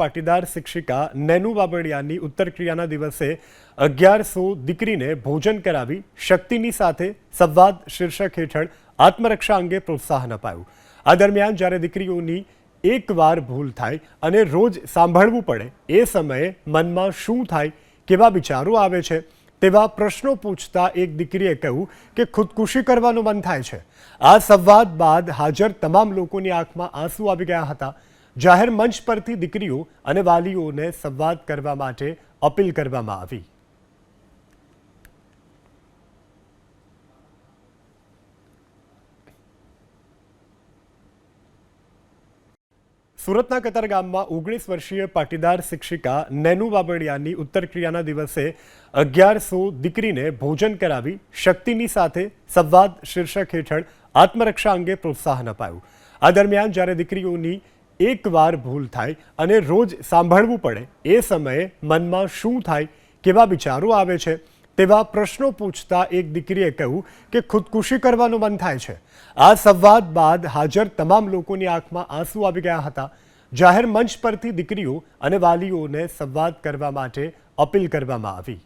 પાટીદાર શિક્ષિકા નેનુ બાબડિયાની ઉત્તર ક્રિયાના દિવસે 1100 દીકરીને ભોજન કરાવી શક્તિની સાથે સંવાદ શીર્ષક હેઠળ આત્મરક્ષા અંગે પ્રોત્સાહન અપાયું। આ દરમિયાન જ્યારે દીકરીઓની એકવાર ભૂલ થાય અને રોજ સાંભળવું પડે એ સમયે મનમાં શું થાય, કેવા વિચારો આવે છે તેવા પ્રશ્નો પૂછતા એક દીકરીએ કહ્યું કે ખુદકુશી કરવાનું મન થાય છે। આ સંવાદ બાદ હાજર તમામ લોકોની આંખમાં આંસુ આવી ગયા હતા। જાહેર મંચ પરથી દીકરીઓ અને વાલીઓને સંવાદ કરવા માટે અપીલ કરવામાં આવી। સુરતના કતારગામમાં 19 વર્ષીય પાટીદાર શિક્ષિકા નેનુ બાબડિયાની ઉત્તર ક્રિયાના દિવસે 1100 દીકરીને ભોજન કરાવી શક્તિની સાથે સંવાદ શીર્ષક હેઠળ આત્મરક્ષા અંગે પ્રોત્સાહન અપાયું। આ દરમિયાન જ્યારે દીકરીઓની એકવાર ભૂલ થાય અને રોજ સાંભળવું પડે એ સમયે મનમાં શું થાય, કેવા વિચારો આવે છે તેવા પ્રશ્નો પૂછતા એક દીકરીએ કહ્યું કે ખુદકુશી કરવાનું મન થાય છે। આ સંવાદ બાદ હાજર તમામ લોકોની આંખમાં આંસુ આવી ગયા હતા। જાહેર મંચ પરથી દીકરીઓ અને વાલીઓને સંવાદ કરવા માટે અપીલ કરવામાં આવી।